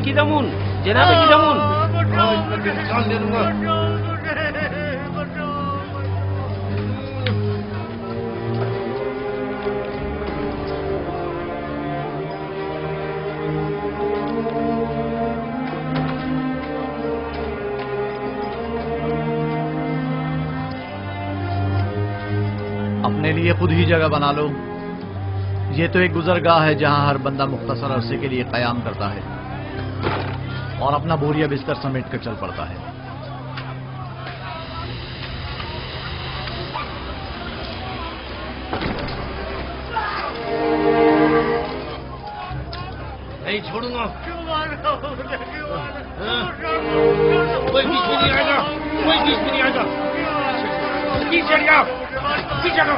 کی دمون جناب کی دمون جان دے دوں گا. اپنے لیے خود ہی جگہ بنا لو. یہ تو ایک گزرگاہ ہے جہاں ہر بندہ مختصر عرصے کے لیے قیام کرتا ہے اور اپنا بوریا بستر سمیٹ کر چل پڑتا ہے. نہیں چھوڑوں گا. کوئی بیچ میں نہیں آئے گا. کوئی بیچ میں نہیں آئے گا. پیچھے ہٹ جاؤ. پیچھے ہٹو.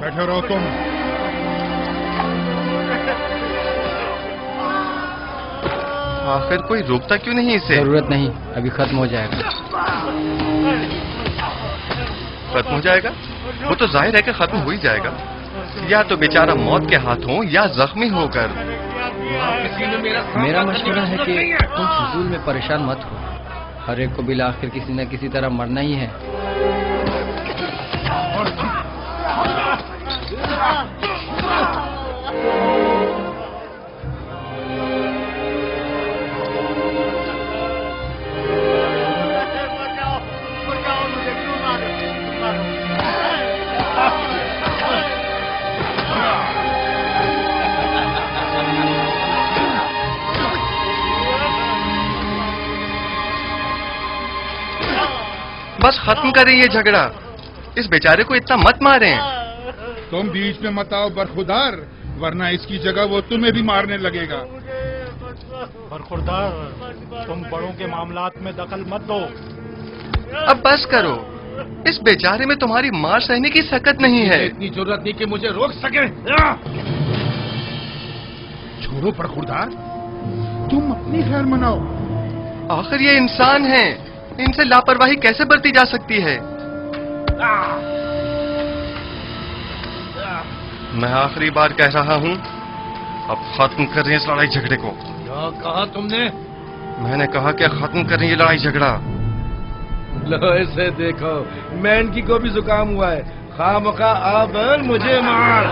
بیٹھے رہو تم. آخر کوئی روکتا کیوں نہیں اسے؟ ضرورت نہیں، ابھی ختم ہو جائے گا. ختم ہو جائے گا؟ وہ تو ظاہر ہے کہ ختم ہو ہی جائے گا. یا تو بیچارہ موت کے ہاتھوں یا زخمی ہو کر. میرا مشورہ ہے کہ تم فضول میں پریشان مت ہو. ہر ایک کو بالآخر کسی نہ کسی طرح مرنا ہی ہے. بس ختم کریں یہ جھگڑا. اس بیچارے کو اتنا مت ماریں. تم بیچ میں مت آؤ برخوردار، ورنہ اس کی جگہ وہ تمہیں بھی مارنے لگے گا. برخوردار، تم بڑوں کے معاملات میں دخل مت دو. اب بس کرو. اس بیچارے میں تمہاری مار سہنے کی سکت نہیں ہے. اتنی ضرورت نہیں کہ مجھے روک سکے. چھوڑو برخوردار، تم اپنی خیر مناؤ. آخر یہ انسان ہیں، ان سے لاپرواہی کیسے برتی جا سکتی ہے؟ میں آخری بار کہہ رہا ہوں، اب ختم کریں اس لڑائی جھگڑے کو. کیا کہا تم نے؟ میں نے کہا کہ ختم کریں یہ لڑائی جھگڑا. لو اسے دیکھو، مین کی کو بھی زکام ہوا ہے. خواہ مخواہ اب مجھے مار.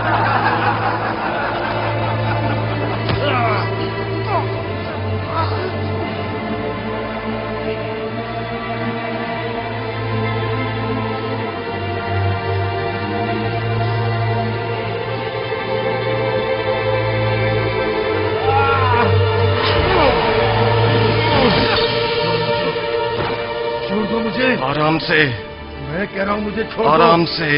آرام سے. میں کہہ رہا ہوں مجھے چھوڑ دو. آرام سے.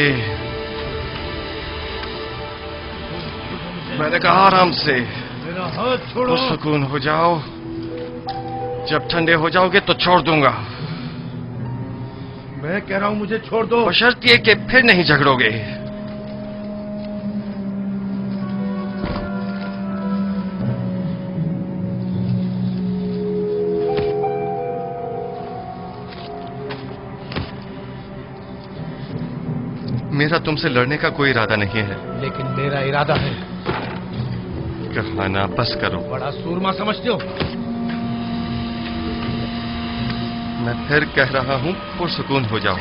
میں نے کہا آرام سے. میرا ہاتھ چھوڑو. سکون ہو جاؤ. جب ٹھنڈے ہو جاؤ گے تو چھوڑ دوں گا. میں کہہ رہا ہوں مجھے چھوڑ دو. بشرط یہ کہ پھر نہیں جھگڑو گے. میرا تم سے لڑنے کا کوئی ارادہ نہیں ہے. لیکن میرا ارادہ ہے. کہانا بس کرو. بڑا سورما سمجھتے ہو. میں پھر کہہ رہا ہوں پرسکون ہو جاؤ.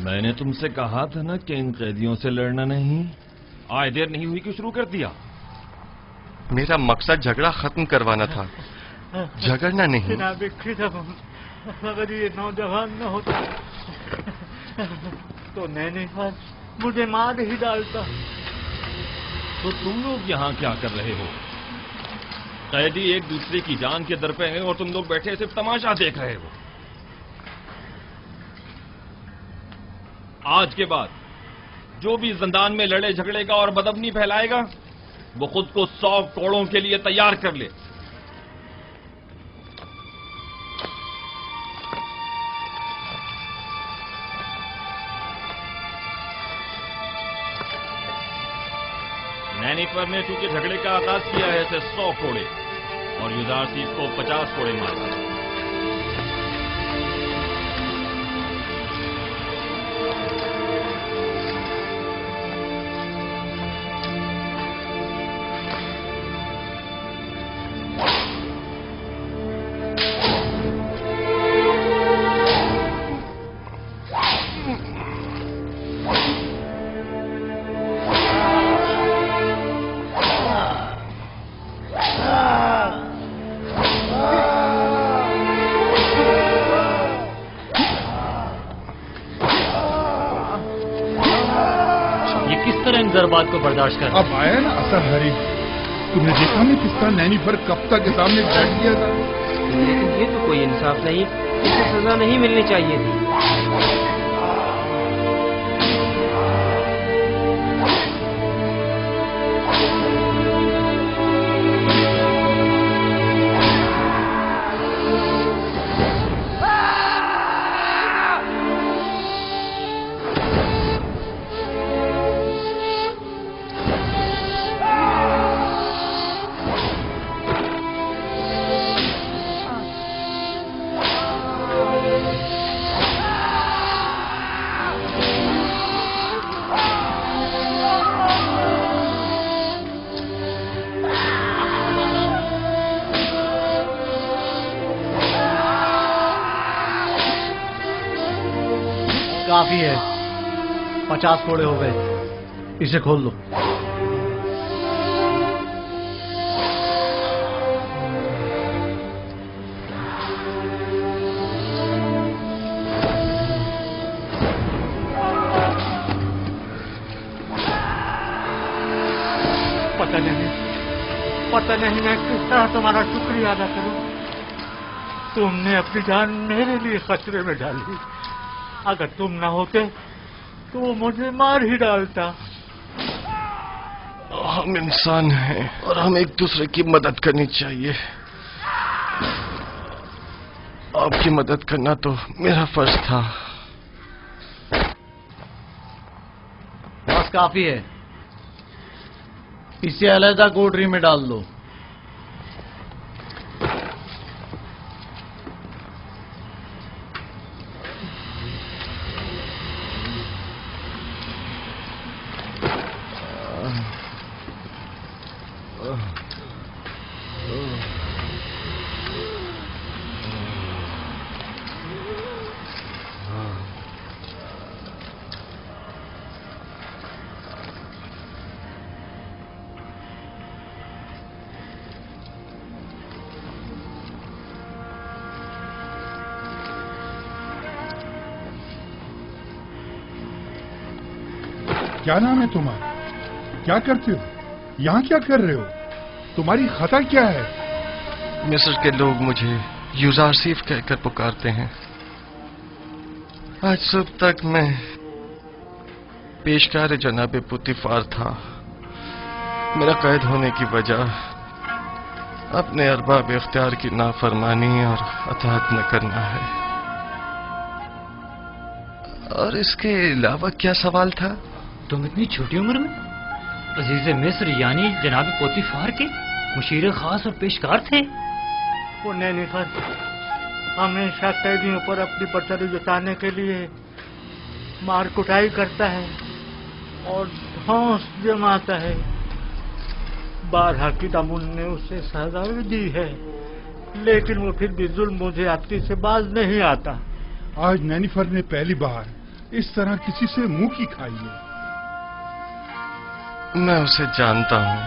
میں نے تم سے کہا تھا نا کہ ان قیدیوں سے لڑنا نہیں. آئے دیر نہیں ہوئی کہ شروع کر دیا. میرا مقصد جھگڑا ختم کروانا تھا، جھگڑنا نہیں. جناب اگر یہ نوجوان نہ ہوتا تو نینی خان مجھے مار ہی ڈالتا. تو تم لوگ یہاں کیا کر رہے ہو؟ قیدی ایک دوسرے کی جان کے در پہ ہیں اور تم لوگ بیٹھے صرف تماشا دیکھ رہے ہو. آج کے بعد جو بھی زندان میں لڑے جھگڑے گا اور بدامنی پھیلائے گا وہ خود کو 100 کوڑوں کے لیے تیار کر لے. नैनीफर ने चूंकि झगड़े का आगाज किया है इसे 100 कोड़े और युदारसीफ को 50 कोड़े मारे। ज़रबात को बर्दाश्त कर। अब आया ना असर हरी। तुमने देखा नहीं किसका नैनीफर कप्ता के सामने बैठ गया था। लेकिन ये तो कोई इंसाफ नहीं, इसे सजा नहीं मिलनी चाहिए थी। काफी है, 50 कोड़े हो गए, इसे खोल लो। पता नहीं मैं किस तरह तुम्हारा शुक्रिया अदा करूं। तुमने अपनी जान मेरे लिए खतरे में डाली। अगर तुम ना होते तो वो मुझे मार ही डालता। हम इंसान हैं और हमें एक दूसरे की मदद करनी चाहिए। आपकी मदद करना तो मेरा फर्ज था। बस काफी है, इसे अलहदा कोठरी में डाल दो। क्या नाम है तुम्हारा? क्या करते हो? यहाँ क्या कर रहे हो? तुम्हारी खता क्या है? मिस्र के लोग मुझे युजारसीफ कहकर पुकारते हैं। आज सुबह तक मैं पेशकार जनाब पुतिफार था। मेरा कैद होने की वजह अपने अरबाब इख्तियार की नाफरमानी और अताअत न करना है। और इसके अलावा क्या सवाल था? तुम इतनी छोटी उम्र में अजीज मिस्र यानी जनाब पोतीफार के मुशीर खास और पेशकार थे। वो नैनीफर हमेशा कैदियों पर अपनी बर्तरी जताने के लिए मार कुटाई करता है और धौंस जमाता है। 12 की दामुन ने उसे सजा दी है, लेकिन वो फिर भी जुल्म मुझे आती से बाज नहीं आता। आज नैनीफर ने पहली बार इस तरह किसी से मुंह की खाई है। मैं उसे जानता हूं।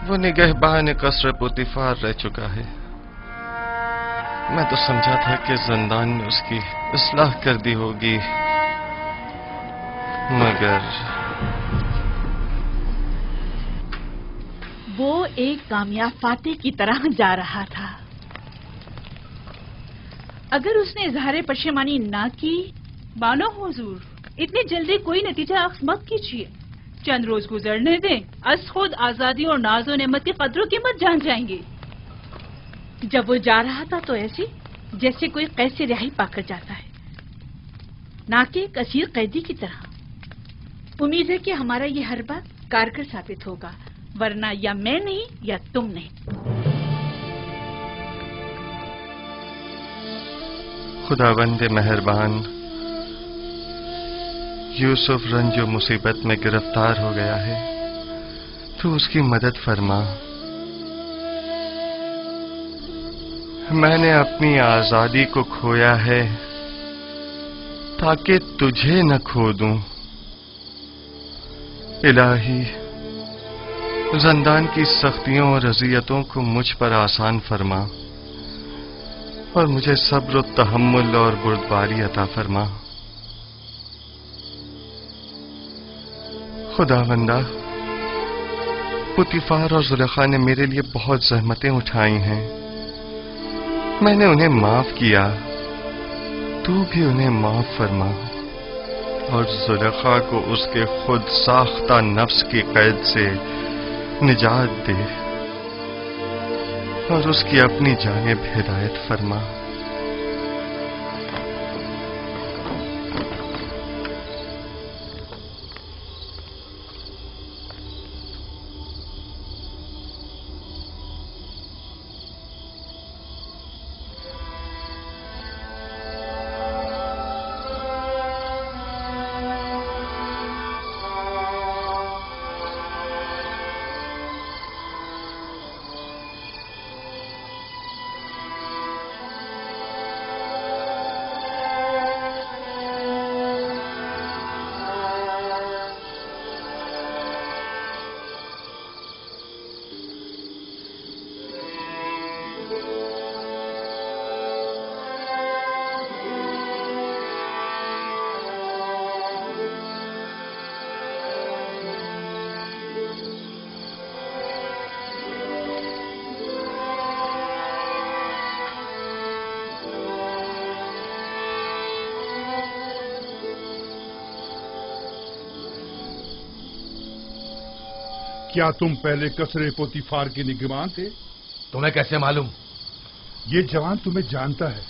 वो निगहबान कसर पुतिफार रह चुका है। मैं तो समझा था कि जिंदान में उसकी इस्लाह कर दी होगी, मगर वो एक कामयाब फातेह की तरह जा रहा था। अगर उसने इजहार पशेमानी ना की। बानो हुजूर, इतनी जल्दी कोई नतीजा अख्ज़ मत कीजिए। चंद रोज गुजरने दें, अस खुद आजादी और नाज़ो नेमत की कदरों कीमत जान जाएंगे। जब वो जा रहा था तो ऐसे जैसे कोई कैद से रिहाई पाकर जाता है, ना कि एक असीर कैदी की तरह। उम्मीद है कि हमारा ये हरबा कारगर साबित होगा, वरना या मैं नहीं या तुम नहीं। खुदावंद मेहरबान, यूसुफ रंजो मुसीबत में गिरफ्तार हो गया है, तो उसकी मदद फरमा। मैंने अपनी आजादी को खोया है ताकि तुझे न खो दूं। इलाही, ज़िंदान की सख्तियों और अज़ियतों को मुझ पर आसान फरमा और मुझे सब्र और तहम्मुल और बुर्दबारी अता फरमा। खुदावंदा, पुतीफार और जुलेखा ने मेरे लिए बहुत ज़हमतें उठाई हैं, मैंने उन्हें माफ किया, तू भी उन्हें माफ फरमा और जुलेखा को उसके खुद साख्ता नफ्स की कैद से निजात दे और उसकी अपनी जानिब हिदायत फरमा। क्या तुम पहले कसरे पोतीफार के निगरान थे? तुम्हें कैसे मालूम? ये जवान तुम्हें जानता है।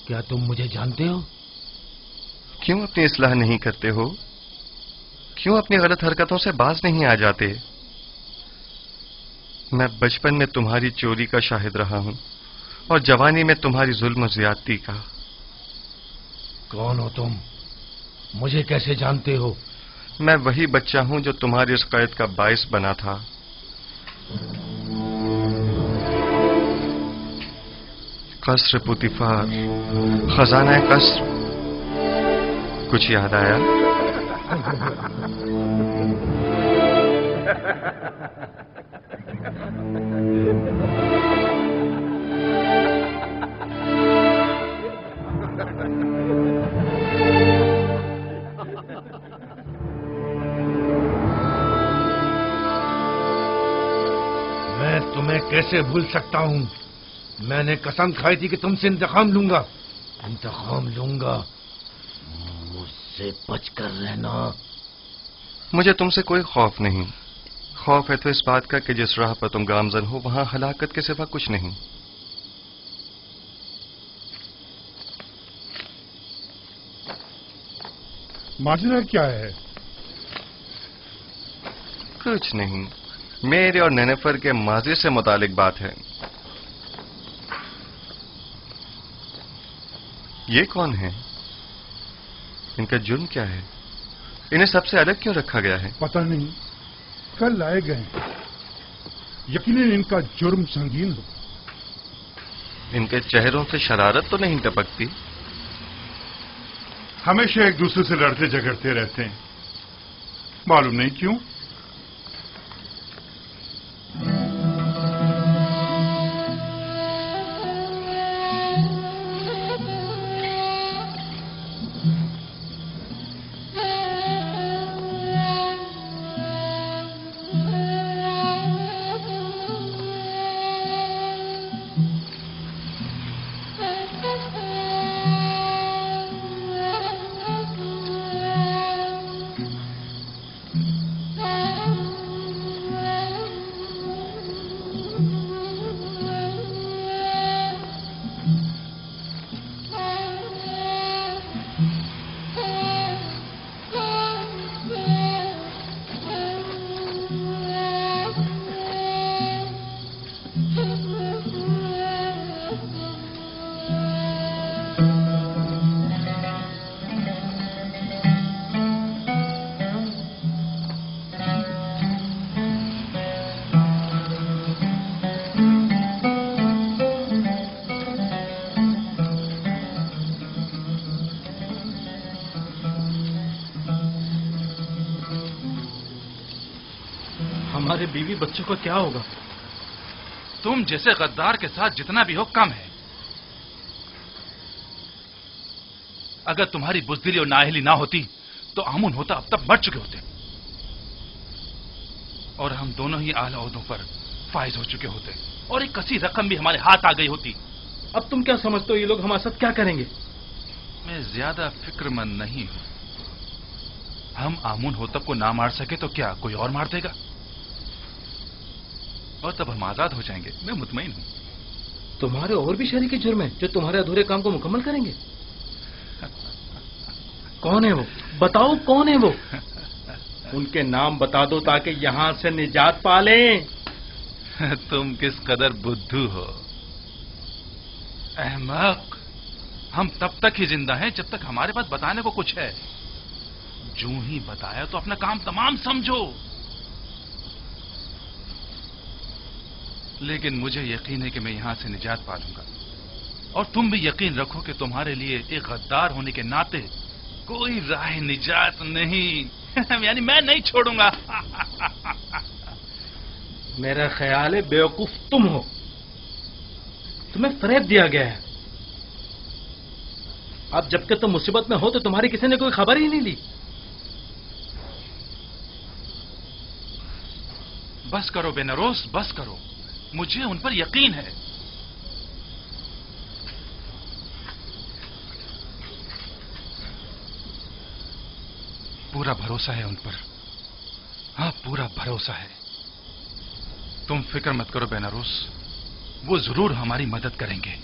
क्या तुम मुझे जानते हो? क्यों अपनी इस्लाह नहीं करते हो? क्यों अपनी गलत हरकतों से बाज नहीं आ जाते? मैं बचपन में तुम्हारी चोरी का शाहिद रहा हूं और जवानी में तुम्हारी जुल्म और ज्यादती का। कौन हो तुम? मुझे कैसे जानते हो? मैं वही बच्चा हूं जो तुम्हारी इस कैद का बाइस बना था। कसर पुतीफार, खजाना कसर, कुछ याद आया? मैं तुम्हें कैसे भूल सकता हूं? मैंने कसम खाई थी कि तुमसे इंतकाम लूंगा। इंतकाम लूंगा। मुझसे बचकर रहना। मुझे तुमसे कोई खौफ नहीं। खौफ है तो इस बात का कि जिस राह पर तुम गामजन हो वहां हलाकत के सिवा कुछ नहीं। माजरा क्या है? कुछ नहीं, मेरे और नेनेफर के माजी से मुतालिक बात है। ये कौन है? इनका जुर्म क्या है? इन्हें सबसे अलग क्यों रखा गया है? पता नहीं, कल लाए गए। यकीनन इनका जुर्म संगीन हो। इनके चेहरों से शरारत तो नहीं टपकती? हमेशा एक दूसरे से लड़ते झगड़ते रहते हैं, मालूम नहीं क्यों। हमारे बीवी बच्चों का क्या होगा? तुम जैसे गद्दार के साथ जितना भी हो कम है। अगर तुम्हारी बुज़दिली और नाअहली ना होती तो आमुन होता अब तक मर चुके होते और हम दोनों ही आला ओहदों पर फाइज हो चुके होते और एक कसी रकम भी हमारे हाथ आ गई होती। अब तुम क्या समझते हो ये लोग हमारे साथ क्या करेंगे? मैं ज्यादा फिक्रमंद नहीं हूं। हम आमुन होतब को ना मार सके तो क्या कोई और मार देगा और तब हम आजाद हो जाएंगे। मैं मुतमईन हूं। तुम्हारे और भी शरीके जुर्म हैं जो तुम्हारे अधूरे काम को मुकम्मल करेंगे। कौन है वो? बताओ कौन है वो? उनके नाम बता दो ताकि यहां से निजात पा लें। तुम किस कदर बुद्धू हो अहमक। हम तब तक ही जिंदा हैं जब तक हमारे पास बताने को कुछ है। जो ही बताया तो अपना काम तमाम समझो। लेकिन मुझे यकीन है कि मैं यहां से निजात पा लूंगा और तुम भी यकीन रखो कि तुम्हारे लिए एक गद्दार होने के नाते कोई राह निजात नहीं। यानी मैं नहीं छोड़ूंगा। मेरा ख्याल है बेवकूफ तुम हो। तुम्हें फरेब दिया गया है। अब जबकि तुम मुसीबत में हो तो तुम्हारी किसी ने कोई खबर ही नहीं ली। बस करो बेनरोस, बस करो। मुझे उन पर यकीन है। पूरा भरोसा है उन पर। हाँ, पूरा भरोसा है। तुम फिक्र मत करो बेनारोस, वो जरूर हमारी मदद करेंगे।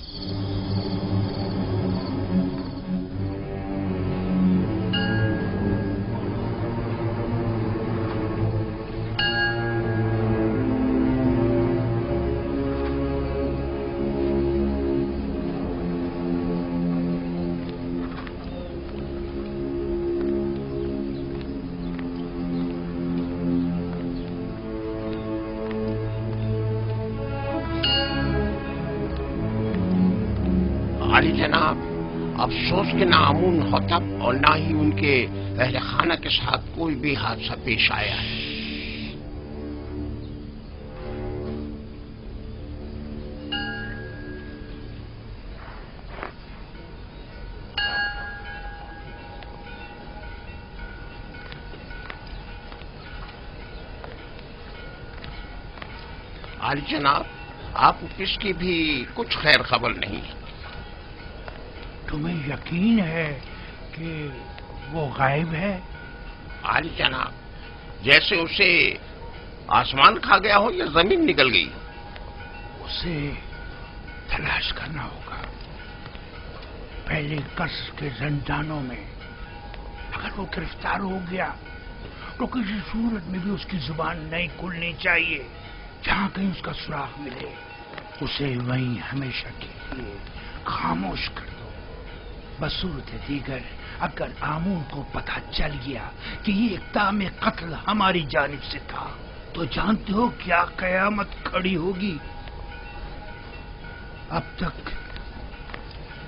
अली जनाब, अफसोस के ना आमुन होतब और ना ही उनके अहले खाना के साथ कोई भी हादसा पेश आया है। अली जनाब, आप किसकी भी कुछ खैर खबर नहीं है। तुम्हें यकीन है कि वो गायब है? आली जनाब, जैसे उसे आसमान खा गया हो या जमीन निकल गई। उसे तलाश करना होगा। पहले कसर के जंजानों में अगर वो गिरफ्तार हो गया तो किसी सूरत में भी उसकी जुबान नहीं खुलनी चाहिए। जहां कहीं उसका सुराग मिले उसे वहीं हमेशा के लिए खामोश कर दो। बसूरत दीगर अगर आमून को पता चल गया कि ये इक़दाम कत्ल हमारी जानिब से था तो जानते हो क्या कयामत खड़ी होगी। अब तक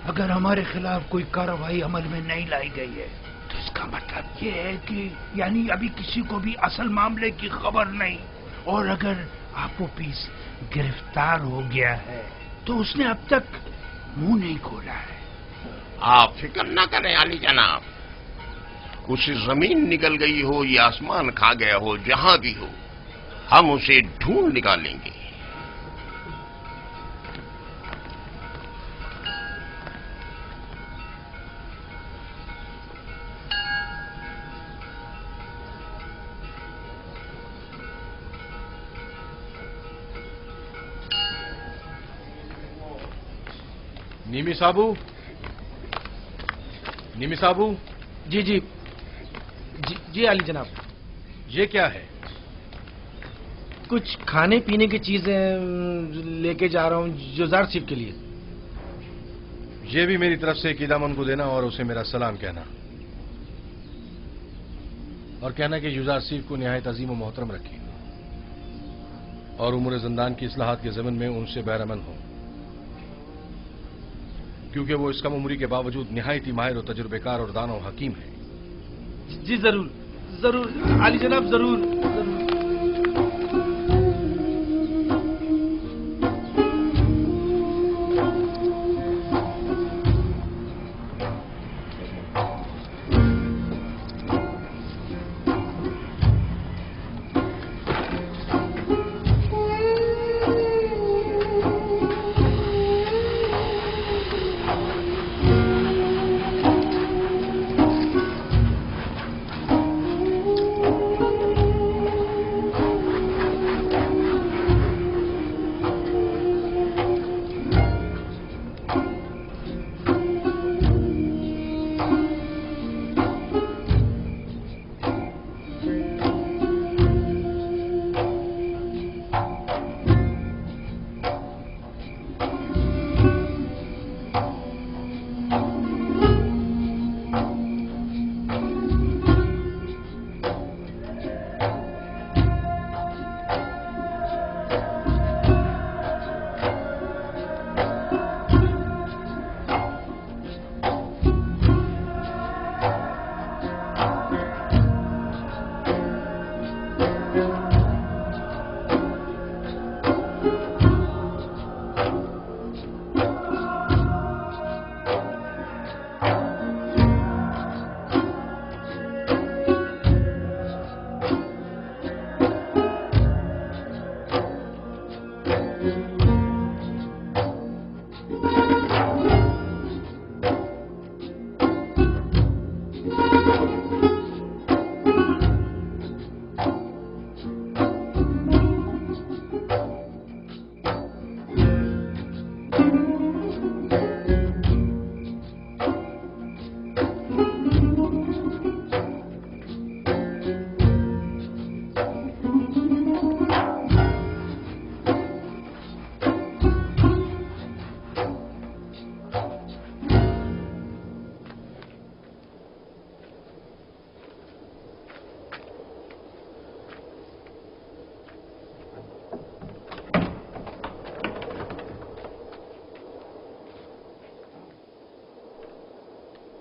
अगर हमारे खिलाफ कोई कार्रवाई अमल में नहीं लाई गई है तो इसका मतलब ये है कि यानी अभी किसी को भी असल मामले की खबर नहीं। और अगर आपोपीस गिरफ्तार हो गया है तो उसने अब तक मुंह नहीं खोला है। आप फिक्र ना करें अली जनाब, उसे जमीन निकल गई हो या आसमान खा गया हो, जहां भी हो हम उसे ढूंढ निकालेंगे। निमी साबू, निमी साबू। जी जी जी अली जनाब। ये क्या है? कुछ खाने पीने की चीजें लेके जा रहा हूँ जुजार सिफ के लिए। ये भी मेरी तरफ से कीदामन को देना और उसे मेरा सलाम कहना और कहना कि जुजार सिफ को निहायत अजीम और मोहतरम रखी और उम्र जिंदान की इस्लाहात के ज़मन में उनसे बैरमन हो, क्योंकि वो इस कम उम्री के बावजूद निहायती माहिर और तजुर्बेकार और दाना और हकीम है। जी जरूर जरूर अली जनाब, जरूर जरूर।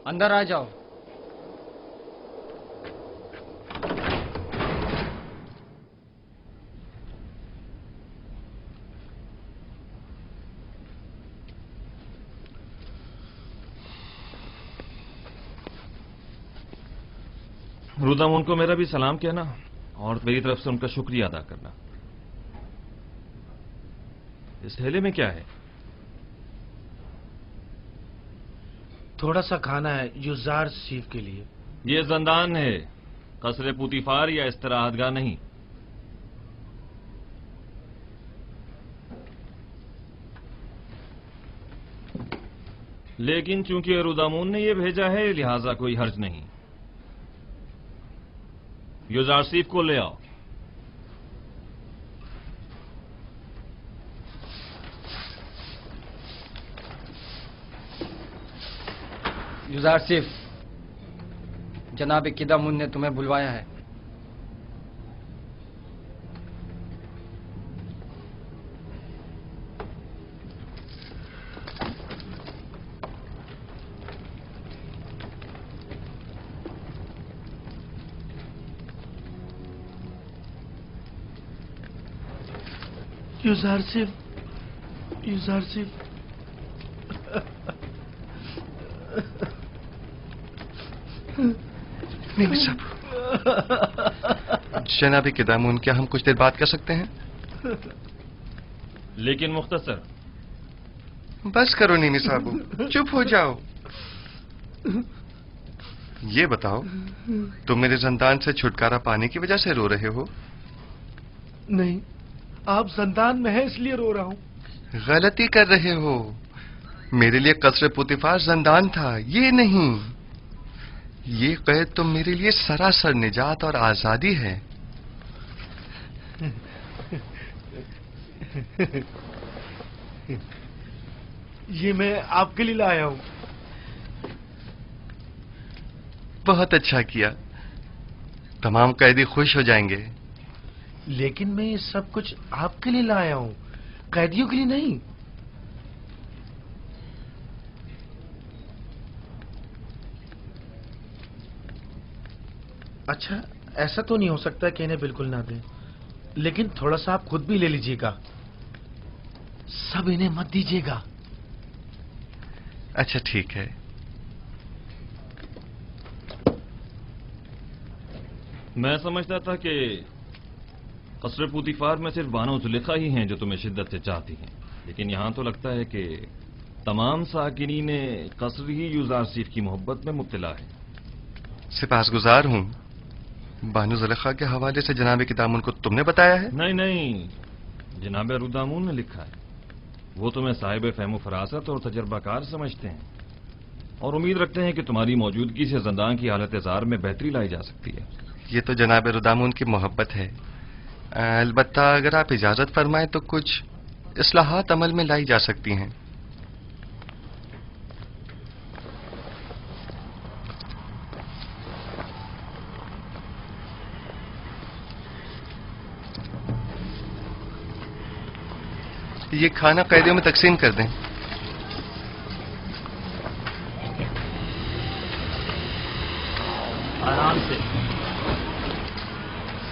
अंदर आ जाओ। रुदामुन को मेरा भी सलाम कहना और मेरी तरफ से उनका शुक्रिया अदा करना। इस थैले में क्या है? थोड़ा सा खाना है युजार सीफ के लिए। ये जंदान है, कसरे पुतीफार या इस्तराहतगाह नहीं। लेकिन चूंकि रुदामुन ने ये भेजा है लिहाजा कोई हर्ज नहीं। युजार सीफ को ले आओ। युजार सिफ, जनाब किदामुन ने तुम्हें बुलवाया है। युजार सिफ, युजार सिफ। नहीं साहब, जनाब किदामुन, क्या हम कुछ देर बात कर सकते हैं? लेकिन मुख्तसर। बस करो नीमी साहब, चुप हो जाओ। ये बताओ, तुम मेरे जंदान से छुटकारा पाने की वजह से रो रहे हो? नहीं, आप जंदान में हैं इसलिए रो रहा हूं। गलती कर रहे हो। मेरे लिए कसरे पुतीफार जंदान था, ये नहीं। ये कैद तो मेरे लिए सरासर निजात और आजादी है। ये मैं आपके लिए लाया हूं। बहुत अच्छा किया, तमाम कैदी खुश हो जाएंगे। लेकिन मैं ये सब कुछ आपके लिए लाया हूं, कैदियों के लिए नहीं। अच्छा, ऐसा तो नहीं हो सकता कि इन्हें बिल्कुल ना दें, लेकिन थोड़ा सा आप खुद भी ले लीजिएगा। सब इन्हें मत दीजिएगा। अच्छा ठीक है। मैं समझता था कि कसरे पुतीफार में सिर्फ बानो जुलेखा ही हैं जो तुम्हें शिद्दत से चाहती हैं, लेकिन यहां तो लगता है कि तमाम साकिनीन कसर ही युजार सीफ की मोहब्बत में मुब्तला है। सिपासगुजार हूं। बानो जुलेखा के हवाले से जनाब किदामुन को तुमने बताया है? नहीं नहीं, जनाब रुदामुन ने लिखा है। वो तुम्हें साहिब फहम फरासत और तजर्बाकार समझते हैं और उम्मीद रखते हैं कि तुम्हारी मौजूदगी से जंदान की हालत जार में बेहतरी लाई जा सकती है। ये तो जनाब रुदामुन की मोहब्बत है। अलबत्ता अगर आप इजाजत फरमाएं तो कुछ इस्लाहात अमल में लाई जा सकती हैं। ये खाना कैदियों में तकसीम कर दें। आराम से,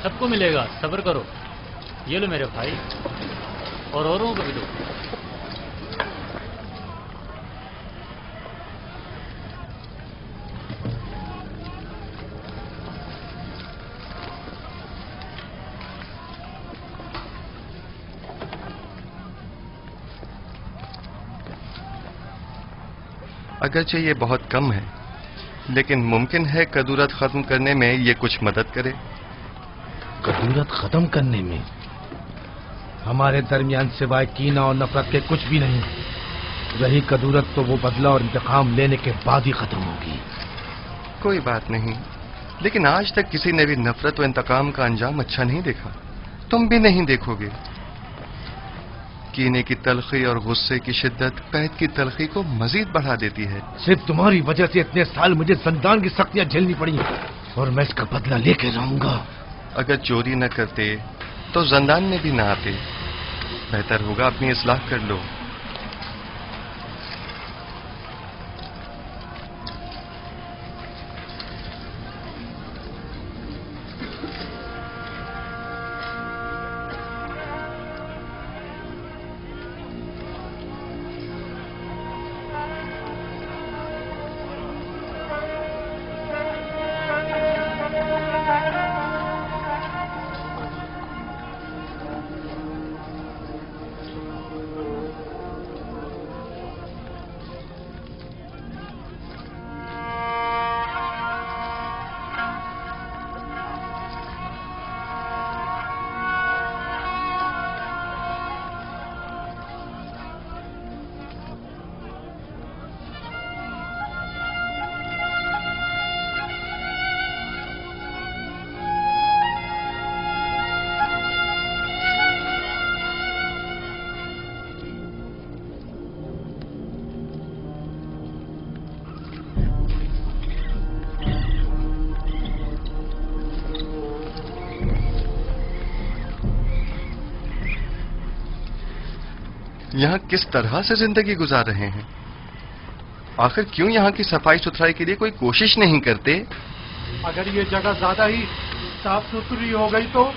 सबको मिलेगा, सब्र करो। ये लो मेरे भाई, और औरों को भी दो। अगरचे ये बहुत कम है, लेकिन मुमकिन है कदूरत खत्म करने में ये कुछ मदद करे। कदूरत खत्म करने में? हमारे दरमियान सिवाय कीना और नफरत के कुछ भी नहीं। रही कदूरत तो वो बदला और इंतकाम लेने के बाद ही खत्म होगी। कोई बात नहीं, लेकिन आज तक किसी ने भी नफरत व इंतकाम का अंजाम अच्छा नहीं देखा। तुम भी नहीं देखोगे। कीने की तलखी और गुस्से की शिद्दत कैद की तलखी को मजीद बढ़ा देती है। सिर्फ तुम्हारी वजह से इतने साल मुझे जंदान की सख्तियां झेलनी पड़ी और मैं इसका बदला लेके रहूंगा। अगर चोरी न करते तो जंदान में भी न आते। बेहतर होगा अपनी इस्लाह कर लो। یہاں کس طرح سے زندگی گزار رہے ہیں؟ آخر کیوں یہاں کی صفائی ستھرائی کے لیے کوئی کوشش نہیں کرتے؟ اگر یہ جگہ زیادہ ہی صاف ستھری ہو گئی تو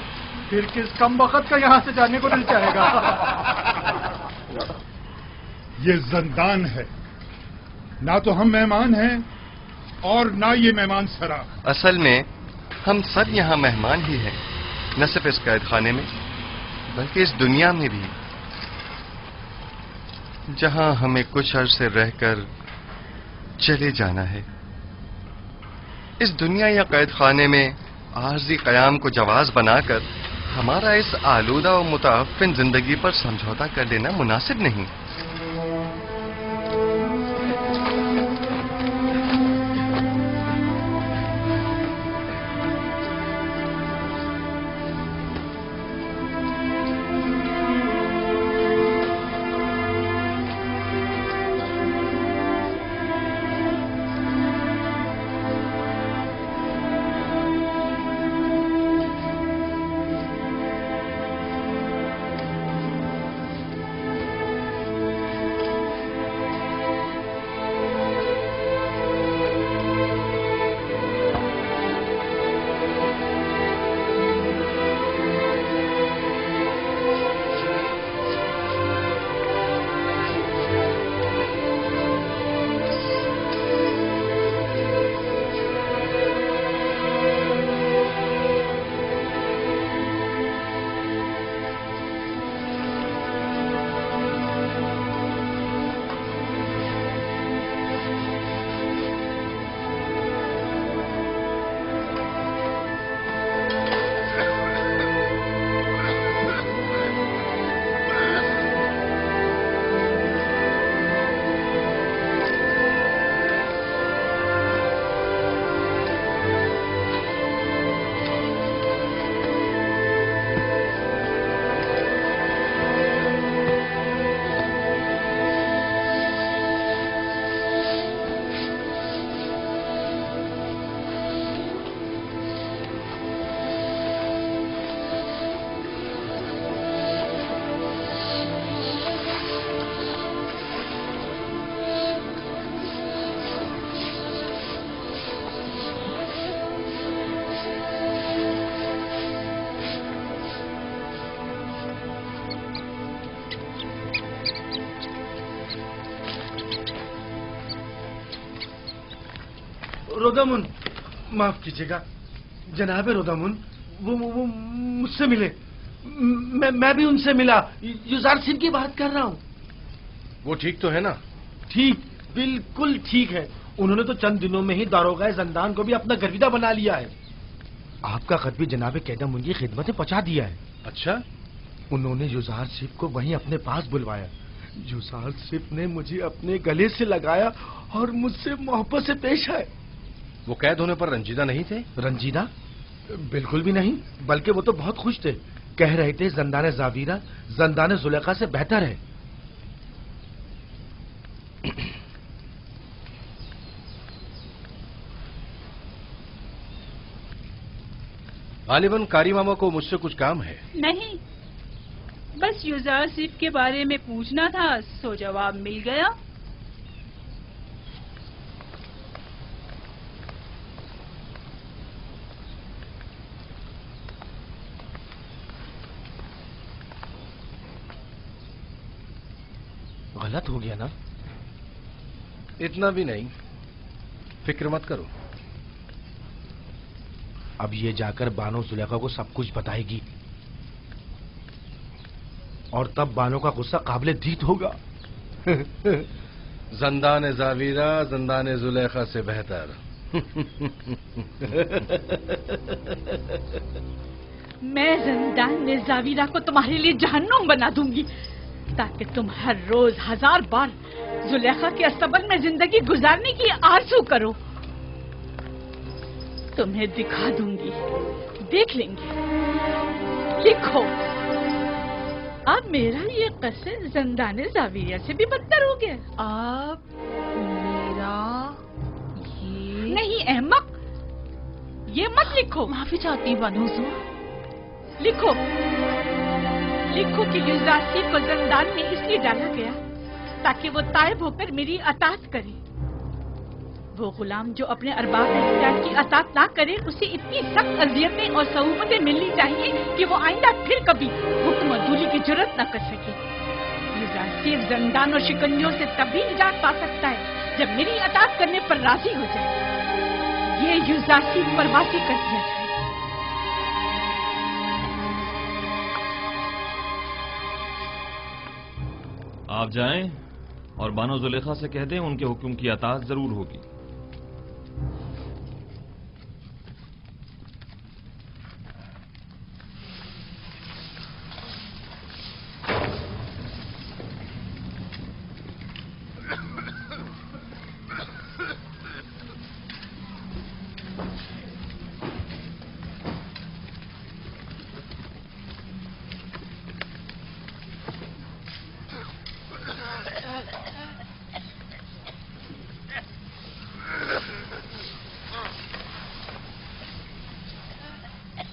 پھر کس کم وقت کا یہاں سے جانے کو دل چاہے گا؟ یہ زندان ہے، نہ تو ہم مہمان ہیں اور نہ یہ مہمان سرا۔ اصل میں ہم سب یہاں مہمان ہی ہیں، نہ صرف اس قید خانے میں بلکہ اس دنیا میں بھی، جہاں ہمیں کچھ عرصے رہ کر چلے جانا ہے۔ اس دنیا یا قید خانے میں عارضی قیام کو جواز بنا کر ہمارا اس آلودہ و متعفن زندگی پر سمجھوتا کر لینا مناسب نہیں۔ رودامن، معاف کیجیے گا جناب رودامن، وہ مجھ سے ملے، میں بھی ان سے ملا، یوزار سنگھ کی بات کر رہا ہوں۔ وہ ٹھیک تو ہے نا؟ ٹھیک، بالکل ٹھیک ہے۔ انہوں نے تو چند دنوں میں ہی داروغہ زندان کو بھی اپنا گرویدہ بنا لیا ہے۔ آپ کا خط بھی جناب قیدم کی خدمت میں پہنچا دیا ہے۔ اچھا؟ انہوں نے یوزار سنگھ کو وہیں اپنے پاس بلوایا۔ یوزار سنگھ نے مجھے اپنے گلے سے لگایا اور مجھ سے محبت سے پیش آئے۔ وہ قید ہونے پر رنجیدہ نہیں تھے؟ رنجیدہ؟ بالکل بھی نہیں، بلکہ وہ تو بہت خوش تھے، کہہ رہے تھے زندان زاویرہ زندان زلیخا سے بہتر ہے۔ غالباً قاری ماما کو مجھ سے کچھ کام ہے۔ نہیں، بس یوزار سنگھ کے بارے میں پوچھنا تھا، سو جواب مل گیا۔ غلط ہو گیا نا؟ اتنا بھی نہیں، فکر مت کرو۔ اب یہ جا کر بانو زلیخا کو سب کچھ بتائے گی اور تب بانو کا غصہ قابل دید ہوگا۔ زندان زاویرہ زندان زلیخا سے بہتر۔ میں زندان زاویرہ کو تمہارے لیے جہنم بنا دوں گی تاکہ تم ہر روز 1000 بار زلیخا کے استبل میں زندگی گزارنے کی آرزو کرو۔ تمہیں دکھا دوں گی، دیکھ لیں گے۔ لکھو، اب میرا یہ قصر زندان زاویرہ سے بھی بدتر ہو گیا۔ اب میرا یہ نہیں احمق، یہ مت لکھو۔ معافی چاہتی ہوں بانو حضور۔ لکھو लिखो कि युज़ारसीब को जिंदान में इसलिए डाला गया ताकि वो ताइब होकर मेरी अतात करे। वो गुलाम जो अपने अरबाब इख्तियार की अतात ना करे, उसे इतनी सख्त अजियतें और सहूमतें मिलनी चाहिए कि वो आइंदा फिर कभी हुक्म अदूली की जरूरत न कर सके। युज़ारसीब जिंदान और शिकंजों से तभी निजात पा सकता है जब मेरी अतात करने पर राजी हो जाए। ये युज़ारसीब पर वासी कर दिया जाए। आप जाएं और बानो जुलेखा से कह दें उनके हुक्म की अताअत जरूर होगी।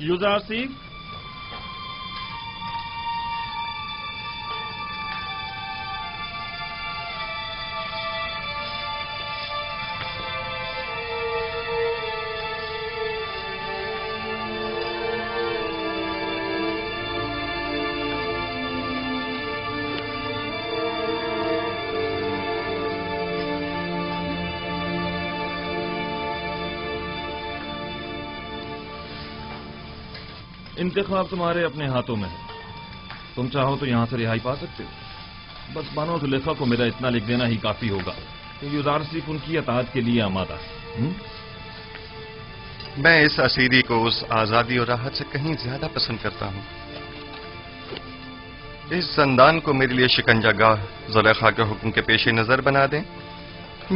युज़ारसीब, इंतखाब तुम्हारे अपने हाथों में है। तुम चाहो तो यहां से रिहाई पा सकते हो। बस बानो जुलेखा को मेरा इतना लिख देना ही काफी होगा कि युज़ारसीब उनकी अताअत के लिए आमादा है। मैं इस असीरी को उस आजादी और राहत से कहीं ज्यादा पसंद करता हूं। इस जिंदान को मेरे लिए शिकंजागाह जुलेखा के हुक्म के पेश नजर बना दें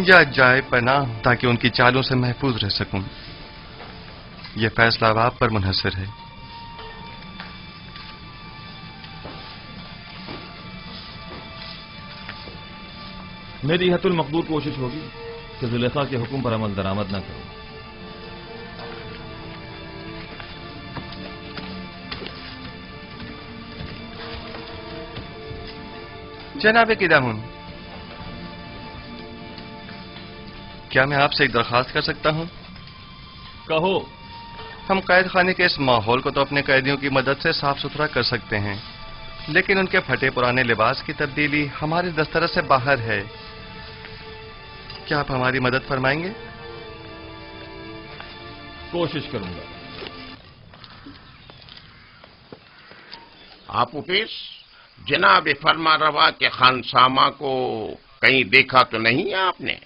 या जाए पनाह ताकि उनकी चालों से महफूज रह सकूं। यह फैसला अब आप पर मुनहसर है। मेरी हतुल मकदूर कोशिश होगी कि जुलेखा के हुक्म पर अमल दरामद न करूं। जनाब किदामुन, क्या मैं आपसे एक दरखास्त कर सकता हूं? कहो। हम कैद खाने के इस माहौल को तो अपने कैदियों की मदद से साफ सुथरा कर सकते हैं, लेकिन उनके फटे पुराने लिबास की तब्दीली हमारे दस्तरस से बाहर है। क्या आप हमारी मदद फरमाएंगे? कोशिश करूंगा। आप उपेश, जनाब फरमा रवा के खानसामा को कहीं देखा तो नहीं है आपने?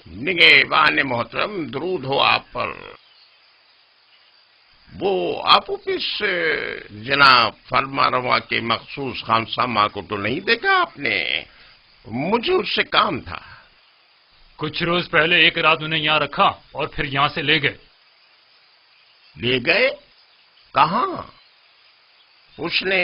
निगहबान मोहतरम, दरूद हो आप पर। वो आप उपिस जनाब फरमा रवा के मखसूस खानसामा को तो नहीं देखा आपने? मुझे उससे काम था। कुछ रोज पहले एक रात उन्हें यहाँ रखा और फिर यहाँ से ले गए। ले गए? कहाँ? उसने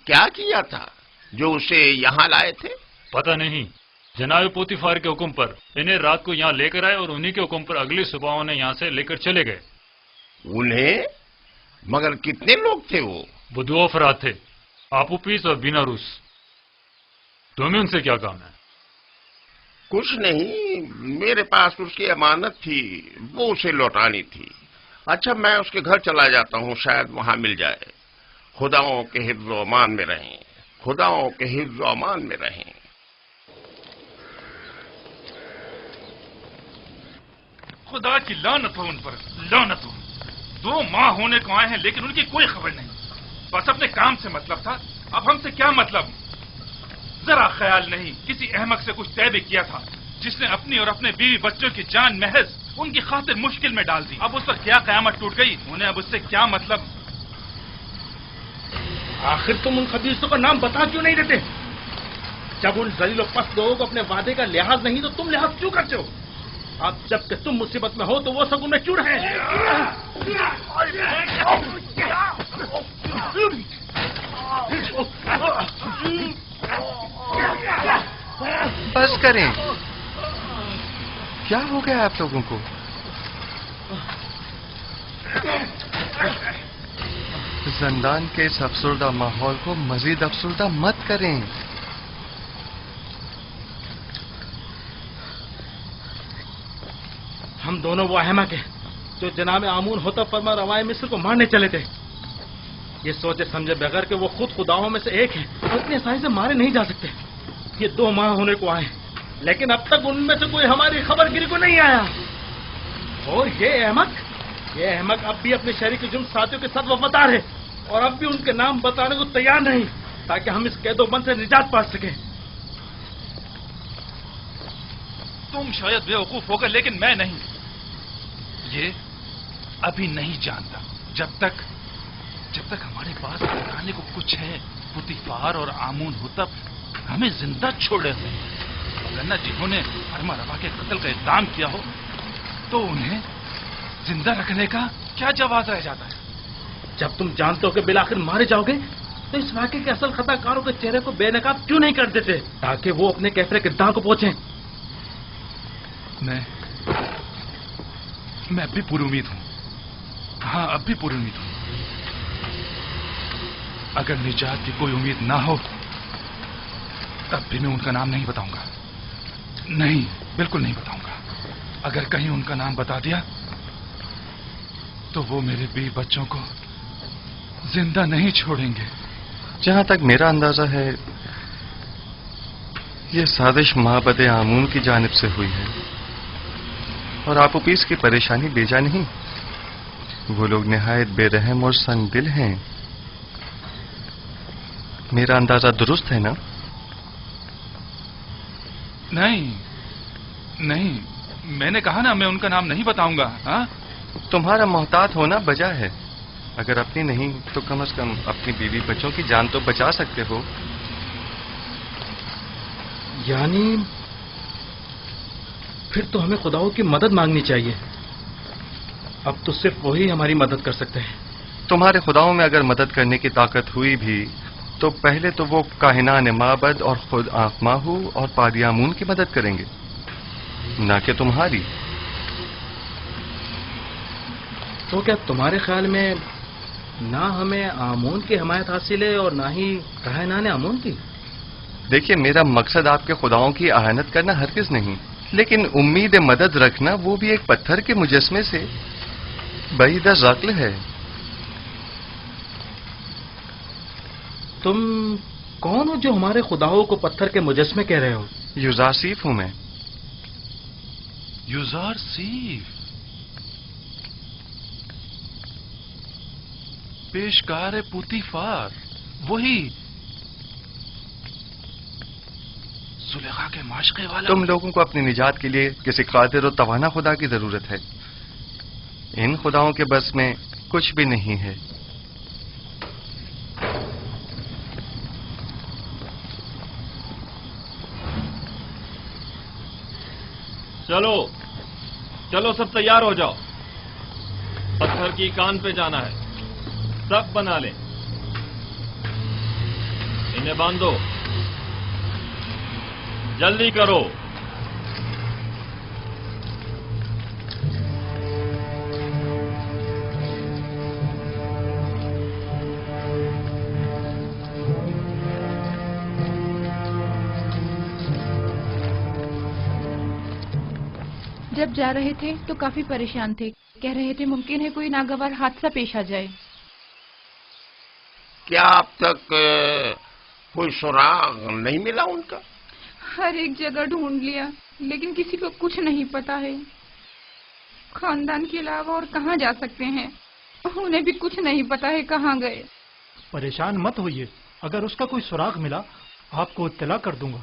क्या किया था जो उसे यहाँ लाए थे? पता नहीं। जनाब पोतीफार के हुक्म पर इन्हें रात को यहाँ लेकर आए और उन्हीं के हुक्म पर अगली सुबह उन्हें यहाँ से लेकर चले गए। उन्हें? मगर कितने लोग थे वो? 2 अफराद थे, आपूपीस और बिना रूस। तुम्हें उनसे क्या काम है? कुछ नहीं, मेरे पास उसकी अमानत थी, वो उसे लौटानी थी। अच्छा, मैं उसके घर चला जाता हूँ, शायद वहां मिल जाए। खुदाओं के हिफ्ज़ व अमान में रहें, खुदाओं के हिफ्ज़ व अमान में रहें। खुदा की लानत हो उन पर, लानत हो। 2 माह होने को आए हैं लेकिन उनकी कोई खबर नहीं। बस अपने काम से मतलब था, अब हमसे क्या मतलब? जरा ख्याल नहीं किसी अहमक से कुछ तय भी किया था जिसने अपनी और अपने बीवी बच्चों की जान महज उनकी खातिर मुश्किल में डाल दी। अब उस पर क्या कयामत टूट गई, उन्हें अब उससे क्या मतलब? आखिर तुम उन खबीसों का नाम बता क्यों नहीं देते? जब उन जलील और पस्त लोगों को अपने वादे का लिहाज नहीं तो तुम लिहाज क्यों करते हो? अब जबकि तुम मुसीबत में हो तो वो सब उनमें क्यों रहे? बस करें। क्या हो गया आप लोगों को? जिंदान के इस अफसरदा माहौल को मजीद अफसरदा मत करें। हम दोनों वो अहमक हैं जो जनाब आमून होता फरमा रवाए मिस्र को मारने चले थे, ये सोचे समझे बगैर कि वो खुद खुदाओं में से एक है और इतनी आसानी से मारे नहीं जा सकते। ये 2 माह होने को आए, लेकिन अब तक उनमें से कोई हमारी खबरगिरी को नहीं आया। और ये अहमक अब भी अपने शरीक जुर्म साथियों के साथ वफादार है और अब भी उनके नाम बताने को तैयार नहीं, ताकि हम इस कैदोबंद से निजात पा सकें। तुम शायद बेवकूफ होगा, लेकिन मैं नहीं। ये अभी नहीं जानता। जब तक हमारे पास बताने को कुछ है, पुतीफार और आमून हुतब हमें जिंदा छोड़े हुए, वरना जिन्होंने फरमा रवा के कत्ल का इक़दाम किया हो तो उन्हें जिंदा रखने का क्या जवाब रह जाता है? जब तुम जानते हो कि बिलाखिर मारे जाओगे, तो इस वाक़े के असल खताकारों के चेहरे को बेनकाब क्यों नहीं कर देते, ताकि वो अपने कैफरे किरदार को पहुंचे? मैं अब भी पूरी उम्मीद हूं। हाँ, अब भी पूरी उम्मीद हूं। अगर निजात की कोई उम्मीद ना हो तब भी मैं उनका नाम नहीं बताऊंगा। नहीं, बिल्कुल नहीं बताऊंगा। अगर कहीं उनका नाम बता दिया तो वो मेरे 20 बच्चों को जिंदा नहीं छोड़ेंगे। जहां तक मेरा अंदाजा है, ये साजिश माबद आमून की जानिब से हुई है और आपूपीस की परेशानी बेजा नहीं। वो लोग निहायत बेरहम और संगदिल हैं। मेरा अंदाजा दुरुस्त है ना? नहीं, मैंने कहा ना मैं उनका नाम नहीं बताऊंगा। हाँ, तुम्हारा मोहतात होना बजा है। अगर अपनी नहीं तो कम से कम अपनी बीवी बच्चों की जान तो बचा सकते हो। यानी फिर तो हमें खुदाओं की मदद मांगनी चाहिए। अब तो सिर्फ वही हमारी मदद कर सकते हैं। तुम्हारे खुदाओं में अगर मदद करने की ताकत हुई भी तो पहले तो वो काहिनान माबद और खुद आफमाहू और पादियामून की मदद करेंगे, ना कि तुम्हारी। तो क्या तुम्हारे ख्याल में ना हमें आमून की हमायत हासिल है और ना ही काहिनान आमून की? देखिए, मेरा मकसद आपके खुदाओं की आहानत करना हरगिज नहीं, लेकिन उम्मीद मदद रखना वो भी एक पत्थर के मुजस्मे से बईद अक़्ल है। तुम कौन हो जो हमारे खुदाओं को पत्थर के मुजस्मे कह रहे हो? युजारसीफ हूं मैं। युजारसीफ, पेशकार पुतीफार, वही सुलेखा के माशके वाला। तुम लोगों को अपनी निजात के लिए किसी कादिर और तवाना खुदा की जरूरत है। इन खुदाओं के बस में कुछ भी नहीं है। चलो सब तैयार हो जाओ। पत्थर की कान पे जाना है। सब बना ले। इन्हें बांधो, जल्दी करो। जब जा रहे थे तो काफी परेशान थे। कह रहे थे मुमकिन है कोई नागवार हादसा पेश आ जाए। क्या अब तक कोई सुराग नहीं मिला उनका? हर एक जगह ढूंढ लिया, लेकिन किसी को कुछ नहीं पता है। खानदान के अलावा और कहाँ जा सकते हैं? उन्हें भी कुछ नहीं पता है कहाँ गए। परेशान मत होइए, अगर उसका कोई सुराग मिला आपको इत्तला कर दूंगा।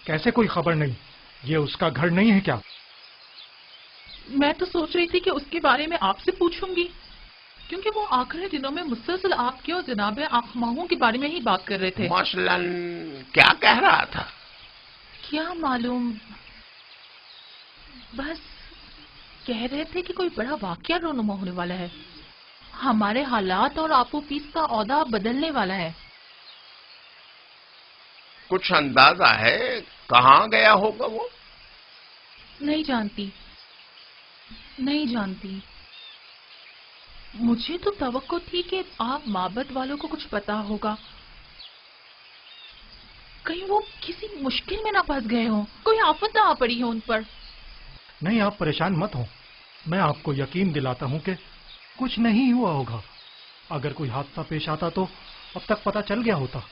कैसे कोई खबर नहीं? ये उसका घर नहीं है क्या? मैं तो सोच रही थी कि उसके बारे में आपसे पूछूंगी। क्योंकि वो आखिरी दिनों में मुसलसल आपके और जनाब आखमाहों के बारे में ही बात कर रहे थे। मसलन क्या कह रहा था? क्या मालूम, बस कह रहे थे कि कोई बड़ा वाकया रोनुमा होने वाला है, हमारे हालात और आपो पीस का औदा बदलने वाला है। कुछ अंदाजा है कहाँ गया होगा वो? नहीं जानती, नहीं जानती। मुझे तो तवक्को थी कि आप माबद वालों को कुछ पता होगा, कहीं वो किसी मुश्किल में ना फंस गए हो, कोई आफत ना आ पड़ी हो उन पर। नहीं, आप परेशान मत हो, मैं आपको यकीन दिलाता हूँ कि कुछ नहीं हुआ होगा। अगर कोई हादसा पेश आता तो अब तक पता चल गया होता।